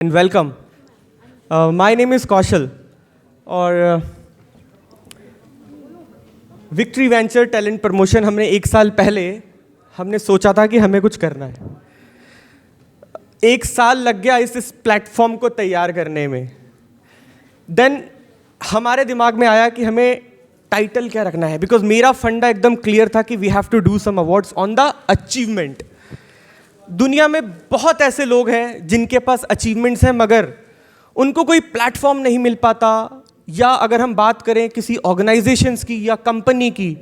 and welcome. My name is Kaushal और victory venture talent promotion हमने एक साल पहले हमने सोचा था कि हमें कुछ करना है। एक साल लग गया इस प्लेटफॉर्म को तैयार करने में। देन हमारे दिमाग में आया कि हमें टाइटल क्या रखना है, बिकॉज मेरा फंडा एकदम क्लियर था कि we have to do some awards on the achievement. दुनिया में बहुत ऐसे लोग हैं जिनके पास अचीवमेंट्स हैं मगर उनको कोई प्लेटफॉर्म नहीं मिल पाता, या अगर हम बात करें किसी ऑर्गेनाइजेशंस की या कंपनी की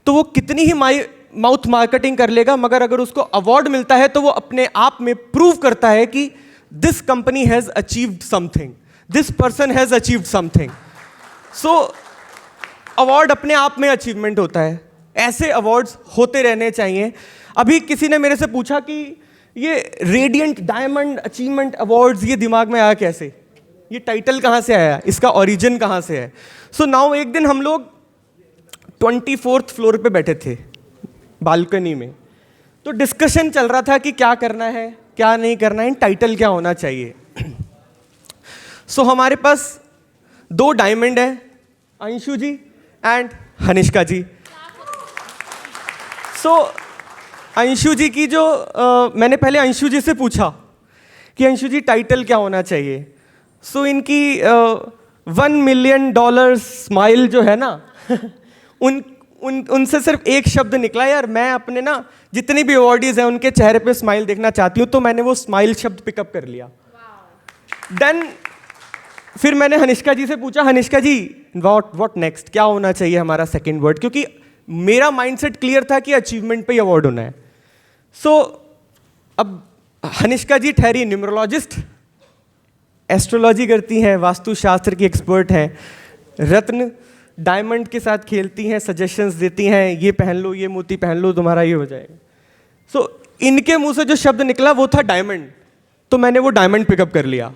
तो वो कितनी ही माउथ मार्केटिंग कर लेगा, मगर अगर उसको अवार्ड मिलता है तो वो अपने आप में प्रूव करता है कि this company has achieved something, this person has achieved something. So award अपने आप में अचीवमेंट होता है। ऐसे अवार्ड्स होते रहने चाहिए। अभी किसी ने मेरे से पूछा कि ये रेडियंट डायमंड अचीवमेंट अवार्ड्स ये दिमाग में आया कैसे, ये टाइटल कहाँ से आया, इसका ओरिजिन कहाँ से है। सो नाउ एक दिन हम लोग 24th फ्लोर पे बैठे थे बालकनी में, तो डिस्कशन चल रहा था कि क्या करना है क्या नहीं करना है, टाइटल क्या होना चाहिए। सो हमारे पास दो डायमंड है, अंशु जी एंड हनिष्का जी। सो अंशु जी की जो मैंने पहले अंशु जी से पूछा कि अंशु जी टाइटल क्या होना चाहिए। सो इनकी $1 मिलियन स्माइल जो है ना उनसे सिर्फ एक शब्द निकला, यार मैं अपने ना जितनी भी अवार्डीज हैं उनके चेहरे पे स्माइल देखना चाहती हूँ, तो मैंने वो स्माइल शब्द पिकअप कर लिया। देन फिर मैंने हनिष्का जी से पूछा, हनिष्का जी व्हाट नेक्स्ट, क्या होना चाहिए हमारा सेकंड वर्ड, क्योंकि मेरा माइंडसेट क्लियर था कि अचीवमेंट पे ही अवार्ड होना है। सो अब हनिष्का जी ठहरी न्यूमरोलॉजिस्ट, एस्ट्रोलॉजी करती हैं, वास्तुशास्त्र की एक्सपर्ट हैं, रत्न डायमंड के साथ खेलती हैं, सजेशंस देती हैं, ये पहन लो, ये मोती पहन लो, तुम्हारा ये हो जाएगा। सो इनके मुंह से जो शब्द निकला वो था डायमंड, तो मैंने वो डायमंड पिकअप कर लिया।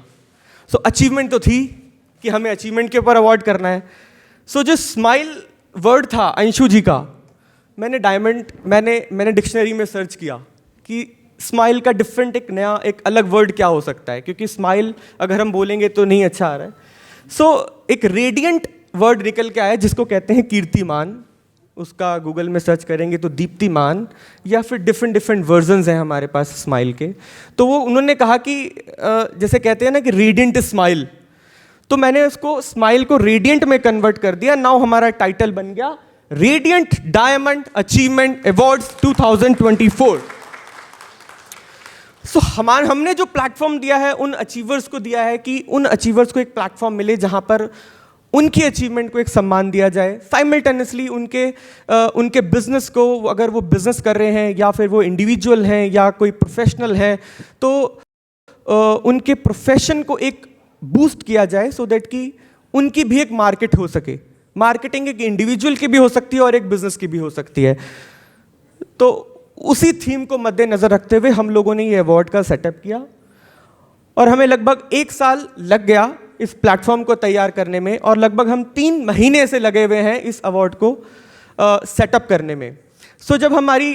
सो अचीवमेंट तो थी कि हमें अचीवमेंट के ऊपर अवार्ड करना है। सो जो स्माइल वर्ड था अंशु जी का, मैंने डायमंड मैंने डिक्शनरी में सर्च किया कि स्माइल का डिफरेंट एक नया एक अलग वर्ड क्या हो सकता है, क्योंकि स्माइल अगर हम बोलेंगे तो नहीं अच्छा आ रहा है। सो एक रेडियंट वर्ड निकल के आया जिसको कहते हैं कीर्तिमान, उसका गूगल में सर्च करेंगे तो दीप्तिमान, या फिर डिफरेंट वर्जन्स हैं हमारे पास स्माइल के। तो वो उन्होंने कहा कि जैसे कहते हैं ना कि रेडियंट स्माइल, तो मैंने उसको स्माइल को रेडियंट में कन्वर्ट कर दिया। नाउ हमारा टाइटल बन गया रेडियंट डायमंड अचीवमेंट अवार्ड्स 2024। सो हमने जो प्लेटफॉर्म दिया है उन अचीवर्स को दिया है कि उन अचीवर्स को एक प्लेटफॉर्म मिले जहां पर उनकी अचीवमेंट को एक सम्मान दिया जाए, साइमल्टेनियसली उनके बिजनेस को, अगर वो बिजनेस कर रहे हैं या फिर वो इंडिविजुअल हैं या कोई प्रोफेशनल है, तो उनके प्रोफेशन को एक बूस्ट किया जाए, सो दैट कि उनकी भी एक मार्केट हो सके। मार्केटिंग एक इंडिविजुअल की भी हो सकती है और एक बिजनेस की भी हो सकती है। तो उसी थीम को मद्देनजर रखते हुए हम लोगों ने ये अवार्ड का सेटअप किया और हमें लगभग 1 साल लग गया इस प्लेटफॉर्म को तैयार करने में, और लगभग हम 3 महीने से लगे हुए हैं इस अवार्ड को सेटअप करने में। सो जब हमारी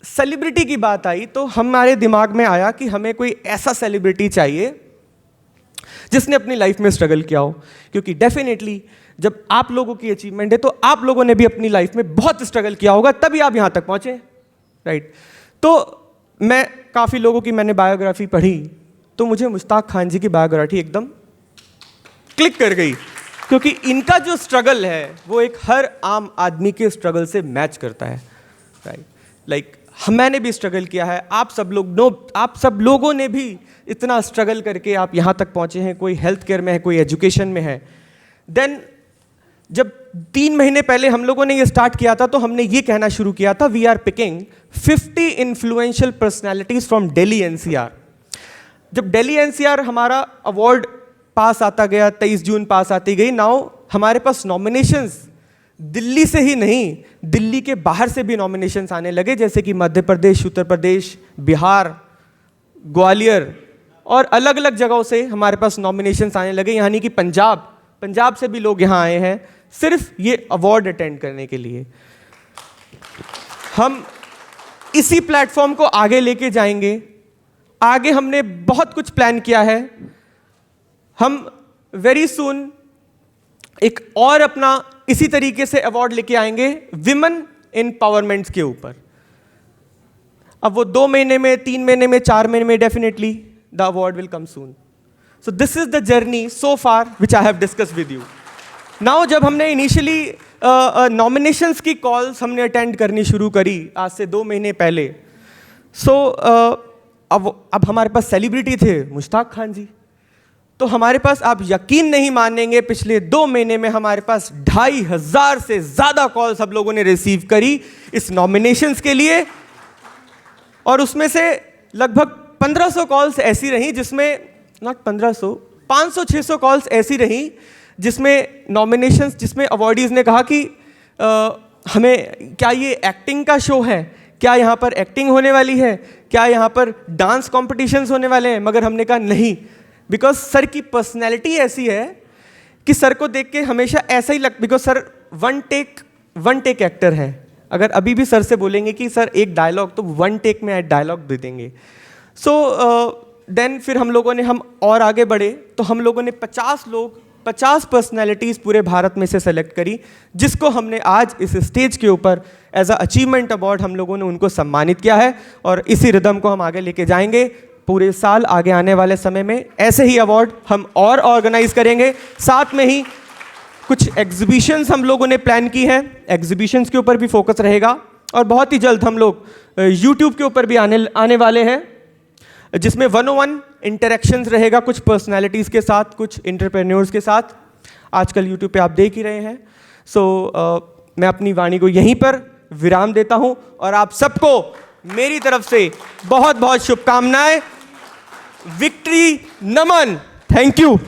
सेलिब्रिटी की बात आई तो हमारे दिमाग में आया कि हमें कोई ऐसा सेलिब्रिटी चाहिए जिसने अपनी लाइफ में स्ट्रगल किया हो, क्योंकि डेफिनेटली जब आप लोगों की अचीवमेंट है तो आप लोगों ने भी अपनी लाइफ में बहुत स्ट्रगल किया होगा, तभी आप यहाँ तक पहुँचे, राइट। तो मैं काफ़ी लोगों की मैंने बायोग्राफी पढ़ी तो मुझे मुश्ताक खान जी की बायोग्राफी एकदम क्लिक कर गई, क्योंकि इनका जो स्ट्रगल है वो एक हर आम आदमी के स्ट्रगल से मैच करता है, राइट। लाइक मैंने भी स्ट्रगल किया है, आप सब लोगों ने भी इतना स्ट्रगल करके आप यहाँ तक पहुँचे हैं, कोई हेल्थ केयर में है, कोई एजुकेशन में है। देन जब 3 महीने पहले हम लोगों ने ये स्टार्ट किया था तो हमने ये कहना शुरू किया था, we are picking 50 influential personalities from Delhi NCR. जब दिल्ली एनसीआर हमारा अवार्ड पास आता गया, 23 जून पास आती गई, नाउ हमारे पास नॉमिनेशंस दिल्ली से ही नहीं, दिल्ली के बाहर से भी नॉमिनेशंस आने लगे, जैसे कि मध्य प्रदेश, उत्तर प्रदेश, बिहार, ग्वालियर और अलग अलग जगहों से हमारे पास नॉमिनेशंस आने लगे, यानी कि पंजाब से भी लोग यहाँ आए हैं सिर्फ ये अवार्ड अटेंड करने के लिए। हम इसी प्लेटफॉर्म को आगे लेके जाएंगे आगे हमने बहुत कुछ प्लान किया है। हम वेरी सून एक और अपना इसी तरीके से अवार्ड लेके आएंगे विमेन एम्पावरमेंट के ऊपर। अब वो 2 महीने में, 3 महीने में, 4 महीने में, definitely the award will come soon. So this is the journey so far which I have discuss with you. Now जब हमने इनिशियली नॉमिनेशंस की कॉल्स हमने अटेंड करनी शुरू करी आज से 2 महीने पहले, अब हमारे पास सेलिब्रिटी थे मुश्ताक खान जी। तो हमारे पास, आप यकीन नहीं मानेंगे, पिछले 2 महीने में हमारे पास 2500 से ज़्यादा कॉल्स हम लोगों ने रिसीव करी इस नॉमिनेशंस के लिए। और उसमें से लगभग 1500 कॉल्स ऐसी रहीं जिसमें, नॉट 1500, 500-600 कॉल्स ऐसी रहीं जिसमें नॉमिनेशंस, जिसमें अवॉर्डीज़ ने कहा कि हमें, क्या ये एक्टिंग का शो है, क्या यहाँ पर एक्टिंग होने वाली है, क्या यहाँ पर डांस कॉम्पिटिशन्स होने वाले हैं? मगर हमने कहा नहीं, बिकॉज सर की पर्सनैलिटी ऐसी है कि सर को देख के हमेशा ऐसा ही because sir one take actor है। अगर अभी भी सर से बोलेंगे कि सर एक डायलॉग, तो 1 टेक में डायलॉग दे देंगे। सो देन फिर हम और आगे बढ़े, तो हम लोगों ने 50 पर्सनैलिटीज़ पूरे भारत में से सेलेक्ट करी, जिसको हमने आज इस स्टेज के ऊपर एज अ अचीवमेंट अवार्ड हम लोगों ने उनको सम्मानित किया है। और इसी रिदम को हम आगे लेके जाएंगे पूरे साल। आगे आने वाले समय में ऐसे ही अवार्ड हम और ऑर्गेनाइज करेंगे। साथ में ही कुछ एग्जीबिशंस हम लोगों ने प्लान की हैं, एग्जीबिशंस के ऊपर भी फोकस रहेगा। और बहुत ही जल्द हम लोग यूट्यूब के ऊपर भी आने वाले हैं, जिसमें 101 इंटरेक्शंस रहेगा कुछ पर्सनालिटीज़ के साथ, कुछ एंटरप्रेन्योर्स के साथ। आजकल यूट्यूब पे आप देख ही रहे हैं। मैं अपनी वाणी को यहीं पर विराम देता हूं और आप सबको मेरी तरफ से बहुत बहुत शुभकामनाएं। Victory Naman. Thank you.